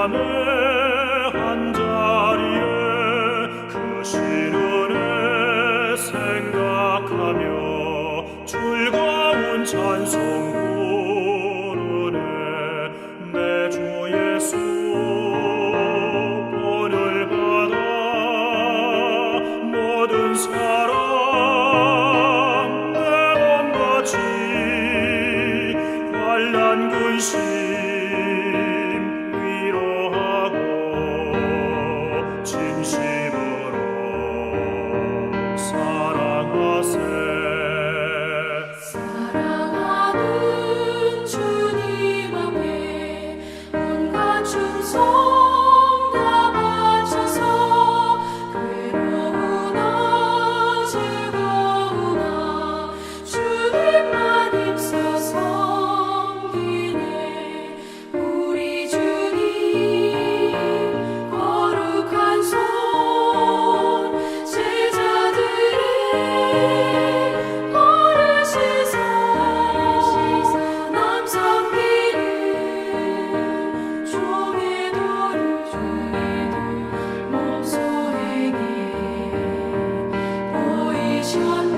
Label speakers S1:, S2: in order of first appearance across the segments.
S1: 밤에 한자리에 그 시련을 생각하며 즐거운 찬송 부르네. 내 주 예수 본을 받아 모든 사람 내 몸같이 환난 근심 위로하고 진심으로 사랑하세.
S2: 사랑하는 주님 앞에 온갖 충성 다 바쳐서 괴로우나 즐거우나 주님만 힘써 섬기네. 우리 주님 거룩한 손 제자들의 어르시사 남 섬기는 종의 도를 목소에게 보이셨네.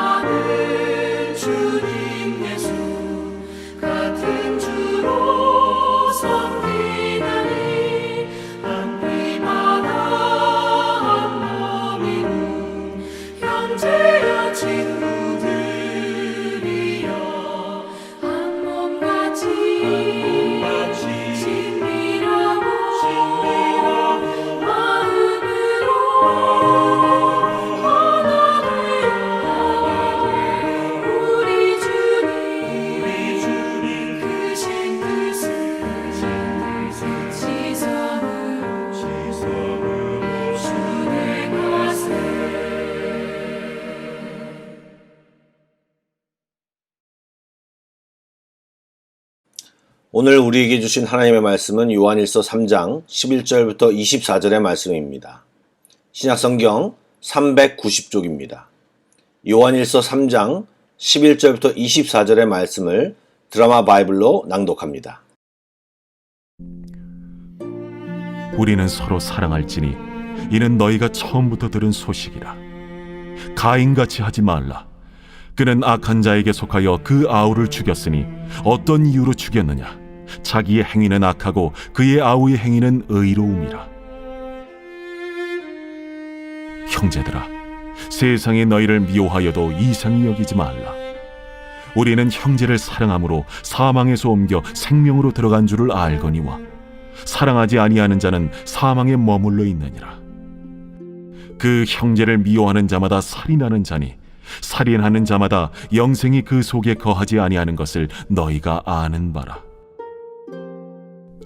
S2: 사랑하는 주님 예수 같은 주로 섬기나니 한 피마다 한 몸이로 형제여 친구들이여 한 몸같이 친밀하고 마음으로 하나 우리 주님 크신 뜻을 지성으로 순행하세.
S3: 오늘 우리에게 주신 하나님의 말씀은 요한일서 3장 11절부터 24절의 말씀입니다. 신약성경 390쪽입니다. 요한일서 3장 11절부터 24절의 말씀을 드라마 바이블로 낭독합니다.
S4: 우리는 서로 사랑할지니 이는 너희가 처음부터 들은 소식이라. 가인같이 하지 말라. 그는 악한 자에게 속하여 그 아우를 죽였으니 어떤 이유로 죽였느냐? 자기의 행위는 악하고 그의 아우의 행위는 의로움이라. 형제들아, 세상이 너희를 미워하여도 이상히 여기지 말라. 우리는 형제를 사랑함으로 사망에서 옮겨 생명으로 들어간 줄을 알거니와 사랑하지 아니하는 자는 사망에 머물러 있느니라. 그 형제를 미워하는 자마다 살인하는 자니 살인하는 자마다 영생이 그 속에 거하지 아니하는 것을 너희가 아는 바라.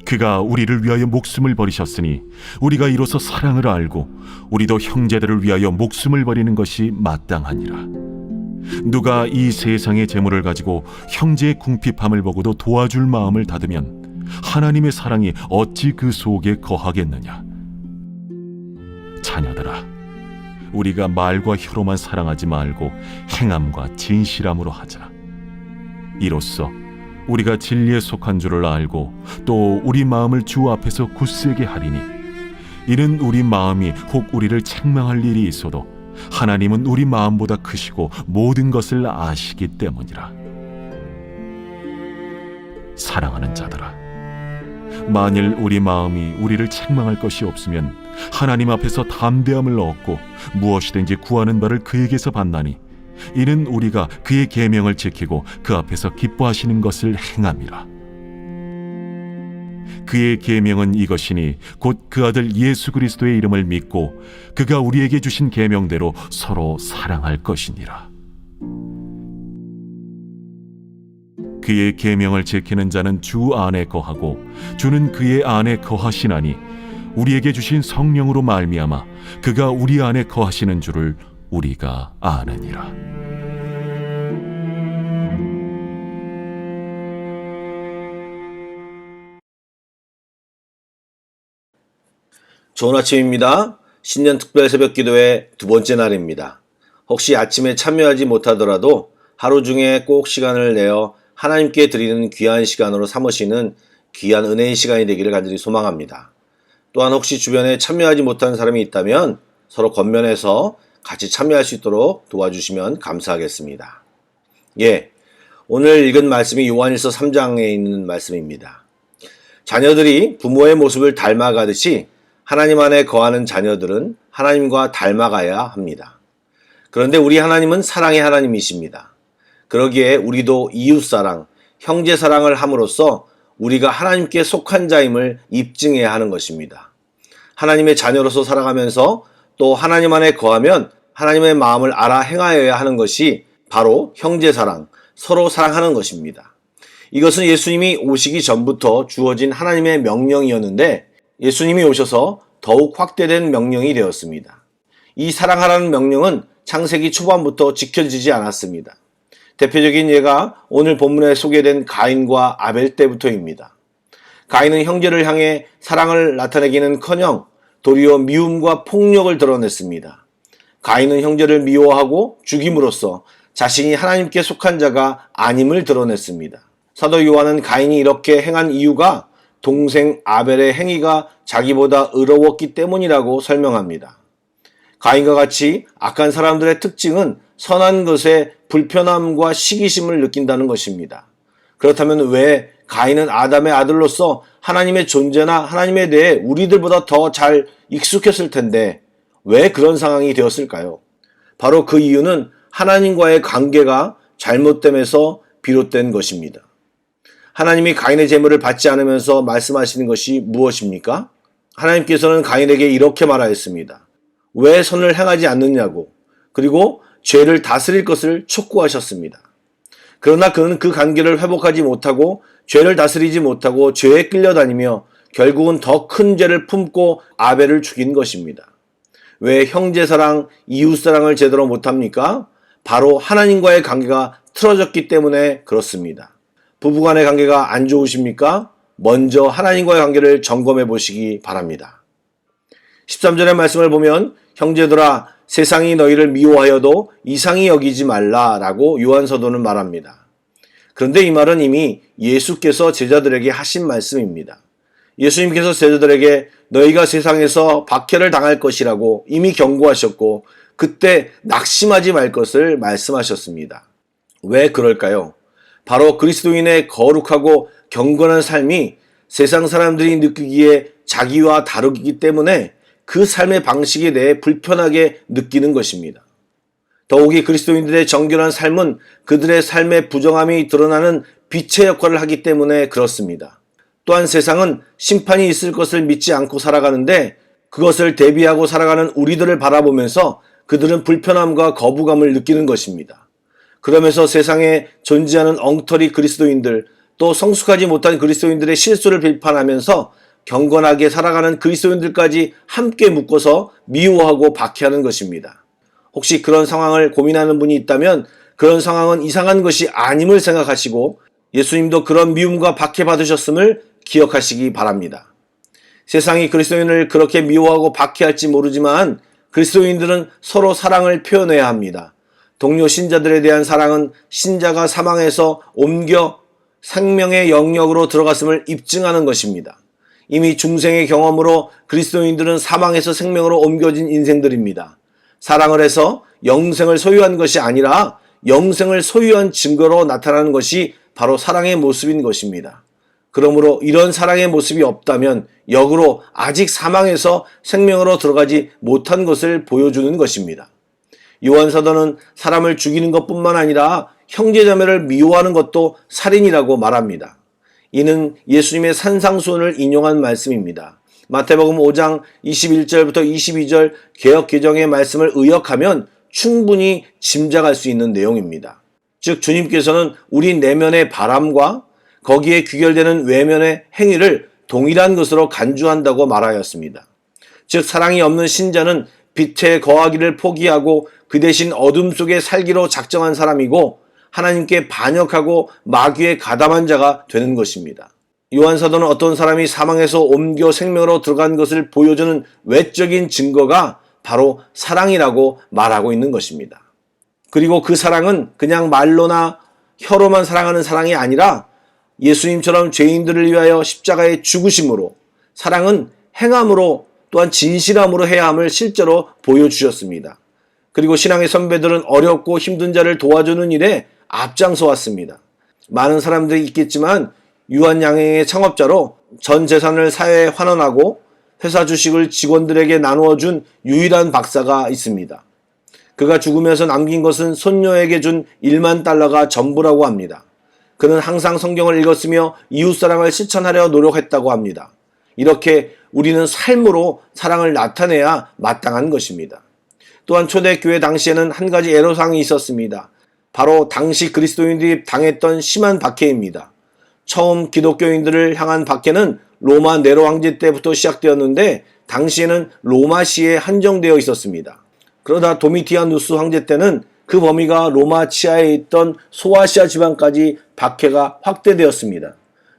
S4: 그가 우리를 위하여 목숨을 버리셨으니 우리가 이로써 사랑을 알고 우리도 형제들을 위하여 목숨을 버리는 것이 마땅하니라. 누가 이 세상의 재물을 가지고 형제의 궁핍함을 보고도 도와줄 마음을 닫으면 하나님의 사랑이 어찌 그 속에 거하겠느냐? 자녀들아, 우리가 말과 혀로만 사랑하지 말고 행함과 진실함으로 하자. 이로써 우리가 진리에 속한 줄을 알고 또 우리 마음을 주 앞에서 굳세게 하리니 이는 우리 마음이 혹 우리를 책망할 일이 있어도 하나님은 우리 마음보다 크시고 모든 것을 아시기 때문이라. 사랑하는 자들아, 만일 우리 마음이 우리를 책망할 것이 없으면 하나님 앞에서 담대함을 얻고 무엇이든지 구하는 바를 그에게서 받나니 이는 우리가 그의 계명을 지키고 그 앞에서 기뻐하시는 것을 행함이라. 그의 계명은 이것이니 곧 그 아들 예수 그리스도의 이름을 믿고 그가 우리에게 주신 계명대로 서로 사랑할 것이니라. 그의 계명을 지키는 자는 주 안에 거하고 주는 그의 안에 거하시나니 우리에게 주신 성령으로 말미암아 그가 우리 안에 거하시는 줄을 우리가 아느니라.
S3: 좋은 아침입니다. 신년 특별 새벽 기도의 두 번째 날입니다. 혹시 아침에 참여하지 못하더라도 하루 중에 꼭 시간을 내어 하나님께 드리는 귀한 시간으로 삼으시는 귀한 은혜의 시간이 되기를 간절히 소망합니다. 또한 혹시 주변에 참여하지 못한 사람이 있다면 서로 권면해서 같이 참여할 수 있도록 도와주시면 감사하겠습니다. 오늘 읽은 말씀이 요한일서 3장에 있는 말씀입니다. 자녀들이 부모의 모습을 닮아가듯이 하나님 안에 거하는 자녀들은 하나님과 닮아가야 합니다. 그런데 우리 하나님은 사랑의 하나님이십니다. 그러기에 우리도 이웃사랑, 형제사랑을 함으로써 우리가 하나님께 속한 자임을 입증해야 하는 것입니다. 하나님의 자녀로서 살아가면서 또 하나님 안에 거하면 하나님의 마음을 알아 행하여야 하는 것이 바로 형제사랑, 서로 사랑하는 것입니다. 이것은 예수님이 오시기 전부터 주어진 하나님의 명령이었는데 예수님이 오셔서 더욱 확대된 명령이 되었습니다. 이 사랑하라는 명령은 창세기 초반부터 지켜지지 않았습니다. 대표적인 예가 오늘 본문에 소개된 가인과 아벨 때부터입니다. 가인은 형제를 향해 사랑을 나타내기는커녕 도리어 미움과 폭력을 드러냈습니다. 가인은 형제를 미워하고 죽임으로써 자신이 하나님께 속한 자가 아님을 드러냈습니다. 사도 요한은 가인이 이렇게 행한 이유가 동생 아벨의 행위가 자기보다 의로웠기 때문이라고 설명합니다. 가인과 같이 악한 사람들의 특징은 선한 것에 불편함과 시기심을 느낀다는 것입니다. 그렇다면 왜 가인은 아담의 아들로서 하나님의 존재나 하나님에 대해 우리들보다 더 잘 익숙했을 텐데 왜 그런 상황이 되었을까요? 바로 그 이유는 하나님과의 관계가 잘못됨에서 비롯된 것입니다. 하나님이 가인의 제물을 받지 않으면서 말씀하시는 것이 무엇입니까? 하나님께서는 가인에게 이렇게 말하였습니다. 왜 선을 행하지 않느냐고, 그리고 죄를 다스릴 것을 촉구하셨습니다. 그러나 그는 그 관계를 회복하지 못하고 죄를 다스리지 못하고 죄에 끌려다니며 결국은 더 큰 죄를 품고 아벨을 죽인 것입니다. 왜 형제사랑, 이웃사랑을 제대로 못합니까? 바로 하나님과의 관계가 틀어졌기 때문에 그렇습니다. 부부간의 관계가 안 좋으십니까? 먼저 하나님과의 관계를 점검해 보시기 바랍니다. 13절의 말씀을 보면 형제들아 세상이 너희를 미워하여도 이상히 여기지 말라라고 요한서도는 말합니다. 그런데 이 말은 이미 예수께서 제자들에게 하신 말씀입니다. 예수님께서 제자들에게 너희가 세상에서 박해를 당할 것이라고 이미 경고하셨고 그때 낙심하지 말 것을 말씀하셨습니다. 왜 그럴까요? 바로 그리스도인의 거룩하고 경건한 삶이 세상 사람들이 느끼기에 자기와 다르기 때문에 그 삶의 방식에 대해 불편하게 느끼는 것입니다. 더욱이 그리스도인들의 정결한 삶은 그들의 삶의 부정함이 드러나는 빛의 역할을 하기 때문에 그렇습니다. 또한 세상은 심판이 있을 것을 믿지 않고 살아가는데 그것을 대비하고 살아가는 우리들을 바라보면서 그들은 불편함과 거부감을 느끼는 것입니다. 그러면서 세상에 존재하는 엉터리 그리스도인들, 또 성숙하지 못한 그리스도인들의 실수를 비판하면서 경건하게 살아가는 그리스도인들까지 함께 묶어서 미워하고 박해하는 것입니다. 혹시 그런 상황을 고민하는 분이 있다면 그런 상황은 이상한 것이 아님을 생각하시고 예수님도 그런 미움과 박해받으셨음을 기억하시기 바랍니다. 세상이 그리스도인을 그렇게 미워하고 박해할지 모르지만 그리스도인들은 서로 사랑을 표현해야 합니다. 동료 신자들에 대한 사랑은 신자가 사망해서 옮겨 생명의 영역으로 들어갔음을 입증하는 것입니다. 이미 중생의 경험으로 그리스도인들은 사망에서 생명으로 옮겨진 인생들입니다. 사랑을 해서 영생을 소유한 것이 아니라 영생을 소유한 증거로 나타나는 것이 바로 사랑의 모습인 것입니다. 그러므로 이런 사랑의 모습이 없다면 역으로 아직 사망에서 생명으로 들어가지 못한 것을 보여주는 것입니다. 요한사도는 사람을 죽이는 것뿐만 아니라 형제자매를 미워하는 것도 살인이라고 말합니다. 이는 예수님의 산상수훈을 인용한 말씀입니다. 마태복음 5장 21절부터 22절 개역개정의 말씀을 의역하면 충분히 짐작할 수 있는 내용입니다. 즉 주님께서는 우리 내면의 바람과 거기에 귀결되는 외면의 행위를 동일한 것으로 간주한다고 말하였습니다. 즉 사랑이 없는 신자는 빛에 거하기를 포기하고 그 대신 어둠 속에 살기로 작정한 사람이고 하나님께 반역하고 마귀에 가담한 자가 되는 것입니다. 요한 사도는 어떤 사람이 사망에서 옮겨 생명으로 들어간 것을 보여주는 외적인 증거가 바로 사랑이라고 말하고 있는 것입니다. 그리고 그 사랑은 그냥 말로나 혀로만 사랑하는 사랑이 아니라 예수님처럼 죄인들을 위하여 십자가에 죽으심으로, 사랑은 행함으로 또한 진실함으로 해야 함을 실제로 보여주셨습니다. 그리고 신앙의 선배들은 어렵고 힘든 자를 도와주는 일에 앞장서 왔습니다. 많은 사람들이 있겠지만 유한양행의 창업자로 전 재산을 사회에 환원하고 회사 주식을 직원들에게 나누어 준 유일한 박사가 있습니다. 그가 죽으면서 남긴 것은 손녀에게 준 1만 달러가 전부라고 합니다. 그는 항상 성경을 읽었으며 이웃사랑을 실천하려 노력했다고 합니다. 이렇게 우리는 삶으로 사랑을 나타내야 마땅한 것입니다. 또한 초대교회 당시에는 한 가지 애로사항이 있었습니다. 바로 당시 그리스도인들이 당했던 심한 박해입니다. 처음 기독교인들을 향한 박해는 로마 네로 황제 때부터 시작되었는데 당시에는 로마시에 한정되어 있었습니다. 그러다 도미티아누스 황제 때는 그 범위가 로마 치하에 있던 소아시아 지방까지 박해가 확대되었습니다.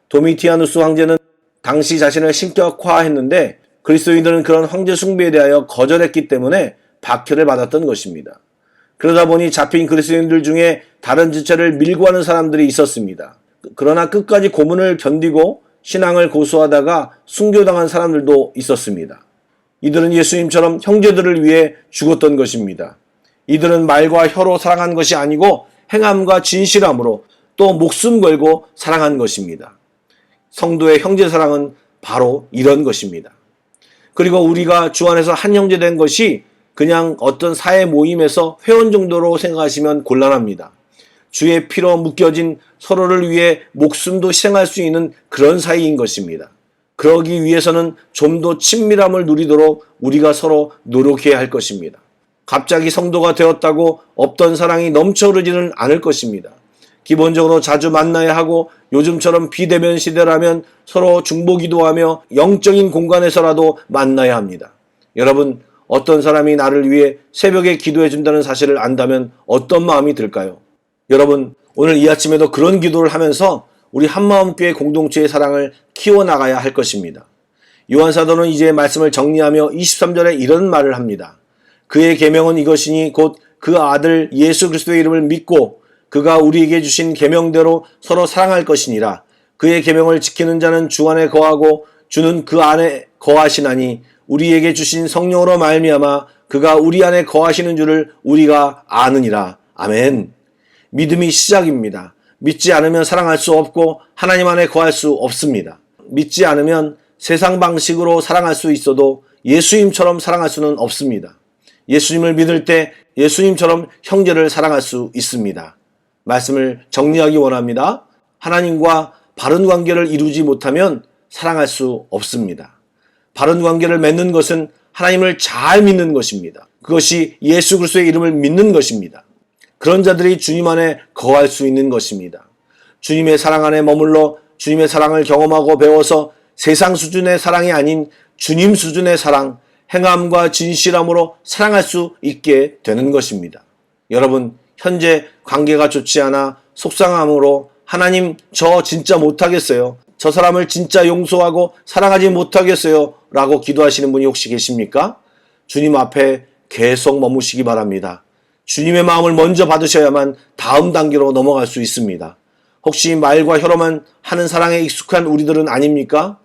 S3: 도미티아누스 황제는 당시 자신을 신격화했는데 그리스도인들은 그런 황제 숭배에 대하여 거절했기 때문에 박해를 받았던 것입니다. 그러다 보니 잡힌 그리스도인들 중에 다른 지체를 밀고 하는 사람들이 있었습니다. 그러나 끝까지 고문을 견디고 신앙을 고수하다가 순교당한 사람들도 있었습니다. 이들은 예수님처럼 형제들을 위해 죽었던 것입니다. 이들은 말과 혀로 사랑한 것이 아니고 행함과 진실함으로 또 목숨 걸고 사랑한 것입니다. 성도의 형제 사랑은 바로 이런 것입니다. 그리고 우리가 주 안에서 한 형제 된 것이 그냥 어떤 사회 모임에서 회원 정도로 생각하시면 곤란합니다. 주의 피로 묶여진 서로를 위해 목숨도 희생할 수 있는 그런 사이인 것입니다. 그러기 위해서는 좀 더 친밀함을 누리도록 우리가 서로 노력해야 할 것입니다. 갑자기 성도가 되었다고 없던 사랑이 넘쳐 흐르지는 않을 것입니다. 기본적으로 자주 만나야 하고 요즘처럼 비대면 시대라면 서로 중보기도하며 영적인 공간에서라도 만나야 합니다. 여러분, 어떤 사람이 나를 위해 새벽에 기도해 준다는 사실을 안다면 어떤 마음이 들까요? 여러분, 오늘 이 아침에도 그런 기도를 하면서 우리 한마음교회 공동체의 사랑을 키워나가야 할 것입니다. 요한 사도는 이제 말씀을 정리하며 23절에 이런 말을 합니다. 그의 계명은 이것이니 곧 그 아들 예수 그리스도의 이름을 믿고 그가 우리에게 주신 계명대로 서로 사랑할 것이니라. 그의 계명을 지키는 자는 주 안에 거하고 주는 그 안에 거하시나니 우리에게 주신 성령으로 말미암아 그가 우리 안에 거하시는 줄을 우리가 아느니라. 아멘. 믿음이 시작입니다. 믿지 않으면 사랑할 수 없고 하나님 안에 거할 수 없습니다. 믿지 않으면 세상 방식으로 사랑할 수 있어도 예수님처럼 사랑할 수는 없습니다. 예수님을 믿을 때 예수님처럼 형제를 사랑할 수 있습니다. 말씀을 정리하기 원합니다. 하나님과 바른 관계를 이루지 못하면 사랑할 수 없습니다. 바른 관계를 맺는 것은 하나님을 잘 믿는 것입니다. 그것이 예수 그리스도의 이름을 믿는 것입니다. 그런 자들이 주님 안에 거할 수 있는 것입니다. 주님의 사랑 안에 머물러 주님의 사랑을 경험하고 배워서 세상 수준의 사랑이 아닌 주님 수준의 사랑, 행함과 진실함으로 사랑할 수 있게 되는 것입니다. 여러분, 현재 관계가 좋지 않아 속상함으로 하나님, 저 진짜 못하겠어요. 저 사람을 진짜 용서하고 사랑하지 못하겠어요. 라고 기도하시는 분이 혹시 계십니까? 주님 앞에 계속 머무시기 바랍니다. 주님의 마음을 먼저 받으셔야만 다음 단계로 넘어갈 수 있습니다. 혹시 말과 혀로만 하는 사랑에 익숙한 우리들은 아닙니까?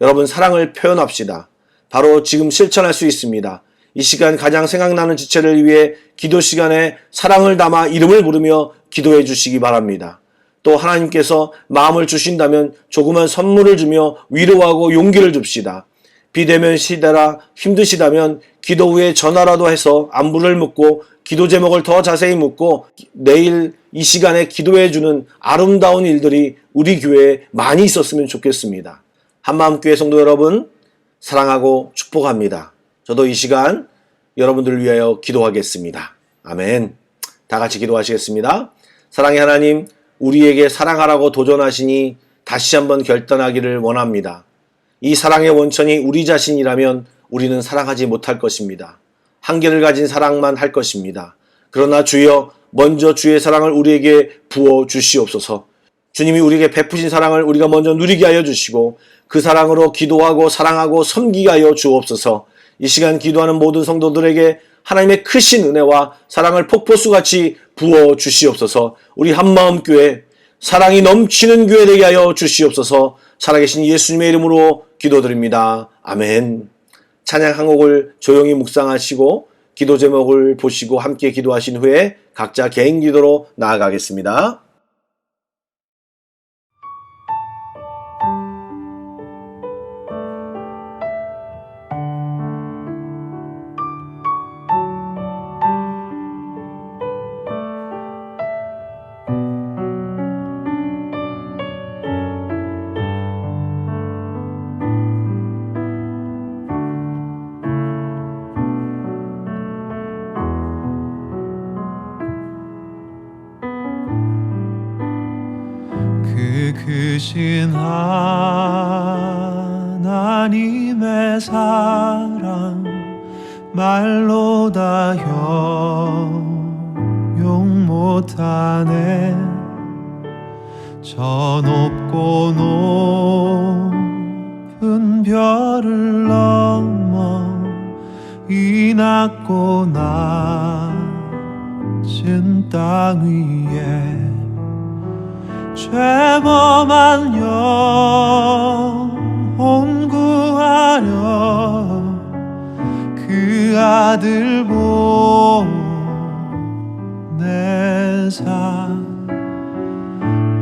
S3: 여러분, 사랑을 표현합시다. 바로 지금 실천할 수 있습니다. 이 시간 가장 생각나는 지체를 위해 기도 시간에 사랑을 담아 이름을 부르며 기도해 주시기 바랍니다. 또 하나님께서 마음을 주신다면 조그만 선물을 주며 위로하고 용기를 줍시다. 비대면 시대라 힘드시다면 기도 후에 전화라도 해서 안부를 묻고 기도 제목을 더 자세히 묻고 내일 이 시간에 기도해 주는 아름다운 일들이 우리 교회에 많이 있었으면 좋겠습니다. 한마음교회 성도 여러분, 사랑하고 축복합니다. 저도 이 시간 여러분들을 위하여 기도하겠습니다. 아멘. 다 같이 기도하시겠습니다. 사랑의 하나님, 우리에게 사랑하라고 도전하시니 다시 한번 결단하기를 원합니다. 이 사랑의 원천이 우리 자신이라면 우리는 사랑하지 못할 것입니다. 한계를 가진 사랑만 할 것입니다. 그러나 주여, 먼저 주의 사랑을 우리에게 부어 주시옵소서. 주님이 우리에게 베푸신 사랑을 우리가 먼저 누리게 하여 주시고 그 사랑으로 기도하고 사랑하고 섬기게 하여 주옵소서. 이 시간 기도하는 모든 성도들에게 하나님의 크신 은혜와 사랑을 폭포수같이 부어 주시옵소서. 우리 한마음 교회 사랑이 넘치는 교회 되게 하여 주시옵소서. 살아계신 예수님의 이름으로 기도드립니다. 아멘. 찬양 한 곡을 조용히 묵상하시고 기도 제목을 보시고 함께 기도하신 후에 각자 개인 기도로 나아가겠습니다.
S5: 크신 하나님의 사랑 말로 다 형용 못하네. 저 높고 높은 별을 넘어 이 낮고 낮은 땅 위에 죄범한 영혼 구하려 그 아들 보내사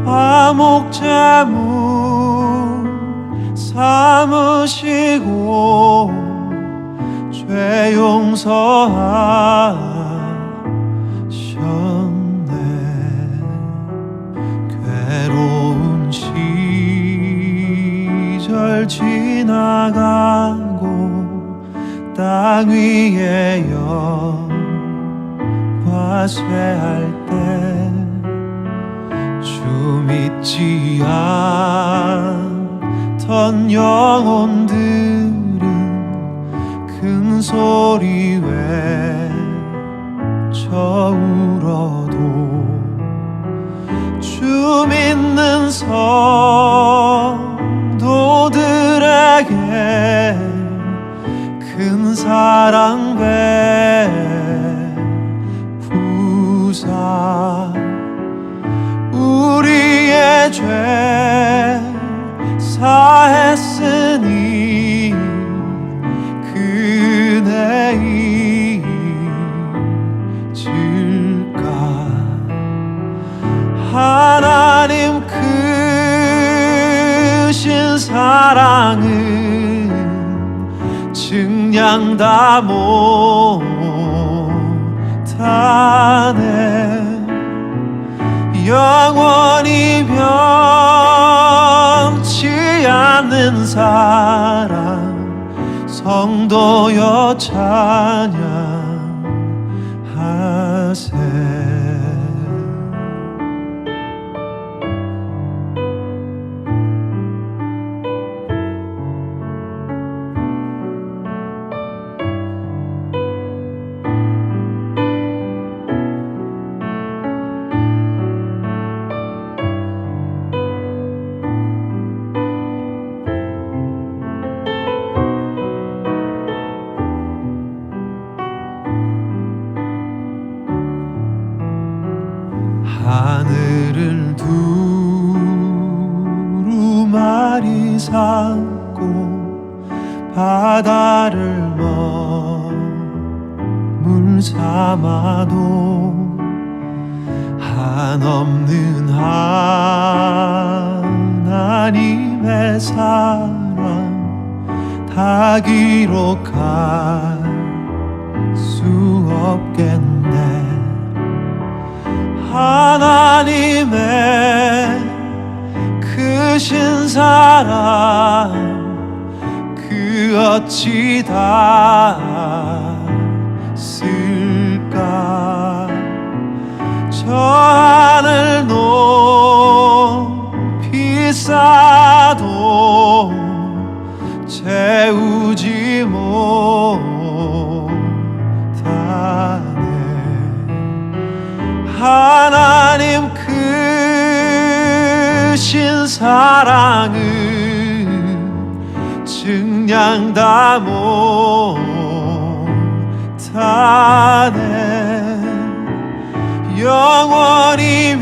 S5: 화목제물 삼으시고 죄 용서하셨네. 괴로운 시절 지나가고 땅 위에 영화 쇠할 때 주 믿지 않던 영혼들은 큰 소리 외쳐 울어도 주 믿는 성도들에게 큰 사랑 베푸사 우리의 죄 사했으니 그 은혜 잊을까. 하나님 크신 사랑은 증량 다 못하네. 영원히 변치 않는 사랑 성도여 찬양하세. 하늘을 두루마리 삼고 바다를 머물 삼아도 한없는 하나님의 사랑 다 기록할 수 없겠네. 하나님의 크신 사랑 그 어찌 다 쓸까. 저 하늘 높이 쌓아도 채우지 못하네. 하나님 크신 사랑은 증량 다 못하네. 영원히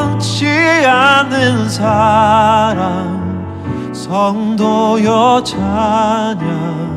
S5: 변치 않는 사랑 성도여 찬양